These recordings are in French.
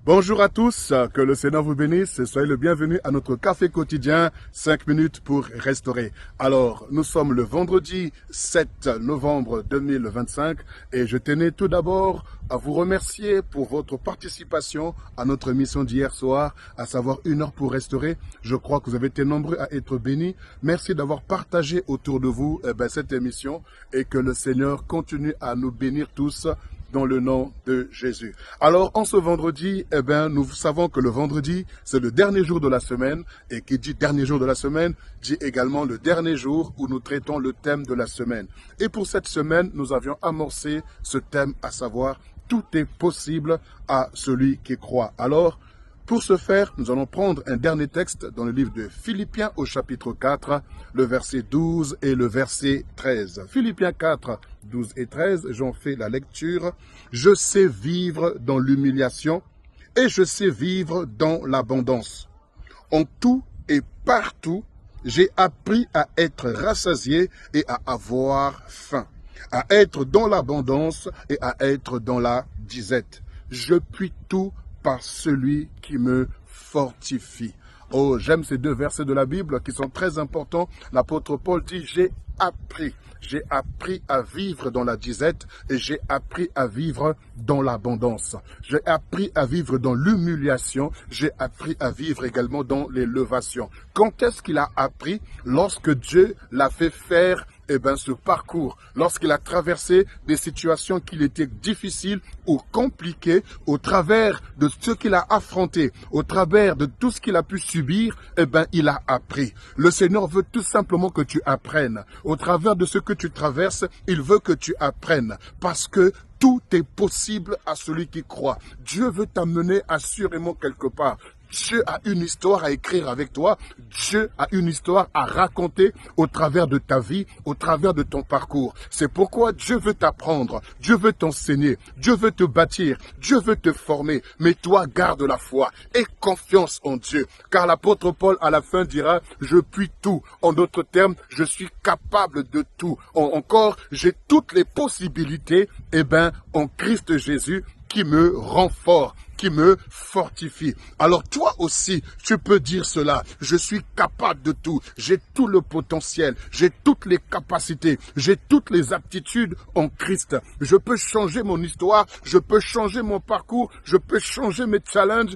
Bonjour à tous, que le Seigneur vous bénisse et soyez le bienvenu à notre café quotidien, 5 minutes pour restaurer. Alors, nous sommes le vendredi 7 novembre 2025 et je tenais tout d'abord à vous remercier pour votre participation à notre mission d'hier soir, à savoir 1 heure pour restaurer. Je crois que vous avez été nombreux à être bénis. Merci d'avoir partagé autour de vous cette émission et que le Seigneur continue à nous bénir tous dans le nom de Jésus. Alors, en ce vendredi, nous savons que le vendredi, c'est le dernier jour de la semaine, et qui dit dernier jour de la semaine, dit également le dernier jour où nous traitons le thème de la semaine. Et pour cette semaine, nous avions amorcé ce thème, à savoir, tout est possible à celui qui croit. Alors, pour ce faire, nous allons prendre un dernier texte dans le livre de Philippiens au chapitre 4, le verset 12 et le verset 13. Philippiens 4, 12 et 13, j'en fais la lecture. « Je sais vivre dans l'humiliation et je sais vivre dans l'abondance. En tout et partout, j'ai appris à être rassasié et à avoir faim, à être dans l'abondance et à être dans la disette. Je puis tout par celui qui me fortifie. » Oh, j'aime ces deux versets de la Bible qui sont très importants. L'apôtre Paul dit, j'ai appris à vivre dans la disette et j'ai appris à vivre dans l'abondance. J'ai appris à vivre dans l'humiliation, j'ai appris à vivre également dans l'élévation. Quand est-ce qu'il a appris? Lorsque Dieu l'a fait faire ce parcours, lorsqu'il a traversé des situations qui étaient difficiles ou compliquées, au travers de ce qu'il a affronté, au travers de tout ce qu'il a pu subir, il a appris. Le Seigneur veut tout simplement que tu apprennes. Au travers de ce que tu traverses, il veut que tu apprennes, parce que tout est possible à celui qui croit. Dieu veut t'amener assurément quelque part. Dieu a une histoire à écrire avec toi. Dieu a une histoire à raconter au travers de ta vie, au travers de ton parcours. C'est pourquoi Dieu veut t'apprendre, Dieu veut t'enseigner, Dieu veut te bâtir, Dieu veut te former. Mais toi, garde la foi et confiance en Dieu. Car l'apôtre Paul, à la fin, dira, je puis tout. En d'autres termes, je suis capable de tout. Encore, j'ai toutes les possibilités, en Christ Jésus, qui me rend fort, qui me fortifie. Alors toi aussi, tu peux dire cela. Je suis capable de tout. J'ai tout le potentiel. J'ai toutes les capacités. J'ai toutes les aptitudes en Christ. Je peux changer mon histoire. Je peux changer mon parcours. Je peux changer mes challenges.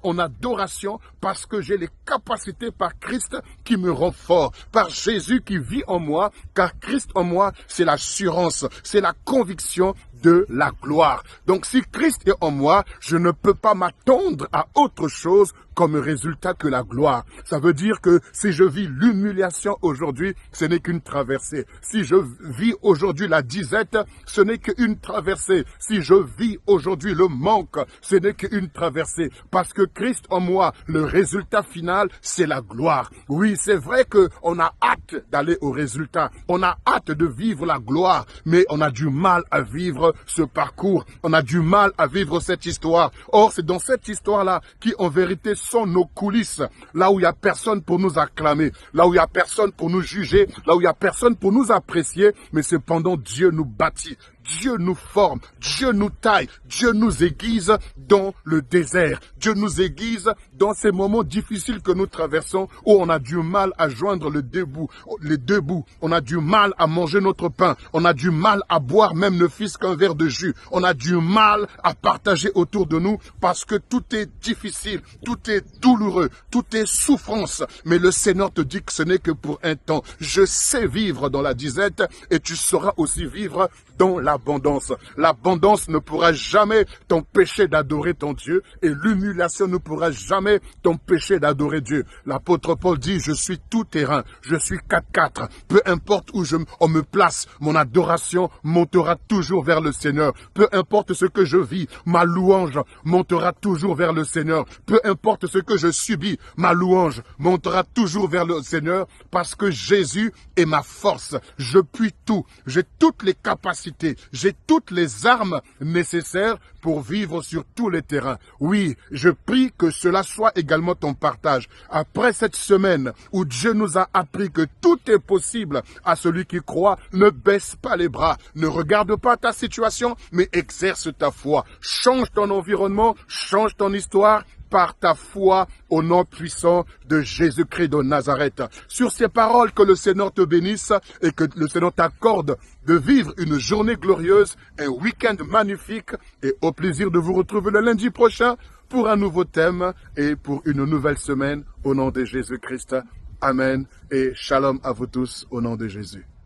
En adoration, parce que j'ai les capacités par Christ qui me rend fort. Par Jésus qui vit en moi. Car Christ en moi, c'est l'assurance. C'est la conviction de la gloire. Donc si Christ est en moi, je ne peux pas m'attendre à autre chose comme résultat que la gloire. Ça veut dire que si je vis l'humiliation aujourd'hui, ce n'est qu'une traversée. Si je vis aujourd'hui la disette, ce n'est qu'une traversée. Si je vis aujourd'hui le manque, ce n'est qu'une traversée. Parce que Christ en moi, le résultat final, c'est la gloire. Oui, c'est vrai qu'on a hâte d'aller au résultat. On a hâte de vivre la gloire, mais on a du mal à vivre ce parcours. On a du mal à vivre cette histoire. Or, c'est dans cette histoire-là qui, en vérité, sont nos coulisses, là où il n'y a personne pour nous acclamer, là où il n'y a personne pour nous juger, là où il n'y a personne pour nous apprécier, mais cependant Dieu nous bâtit, Dieu nous forme, Dieu nous taille, Dieu nous aiguise dans le désert, Dieu nous aiguise dans ces moments difficiles que nous traversons, où on a du mal à joindre les deux bouts, on a du mal à manger notre pain, on a du mal à boire même ne fût-ce qu'un verre de jus, on a du mal à partager autour de nous, parce que tout est difficile, tout est douloureux, tout est souffrance, mais le Seigneur te dit que ce n'est que pour un temps. Je sais vivre dans la disette et tu sauras aussi vivre dans l'abondance. L'abondance ne pourra jamais t'empêcher d'adorer ton Dieu et l'humiliation ne pourra jamais t'empêcher d'adorer Dieu. L'apôtre Paul dit, je suis tout terrain, je suis 4-4. Peu importe où on me place, mon adoration montera toujours vers le Seigneur. Peu importe ce que je vis, ma louange montera toujours vers le Seigneur. Peu importe ce que je subis, ma louange montera toujours vers le Seigneur parce que Jésus est ma force. Je puis tout. J'ai toutes les capacités. j'ai toutes les armes nécessaires pour vivre sur tous les terrains. Oui, je prie que cela soit également ton partage. Après cette semaine où Dieu nous a appris que tout est possible à celui qui croit, ne baisse pas les bras, ne regarde pas ta situation, mais exerce ta foi. Change ton environnement, change ton histoire, par ta foi au nom puissant de Jésus-Christ de Nazareth. Sur ces paroles, que le Seigneur te bénisse et que le Seigneur t'accorde de vivre une journée glorieuse, un week-end magnifique et au plaisir de vous retrouver le lundi prochain pour un nouveau thème et pour une nouvelle semaine au nom de Jésus-Christ. Amen et shalom à vous tous au nom de Jésus.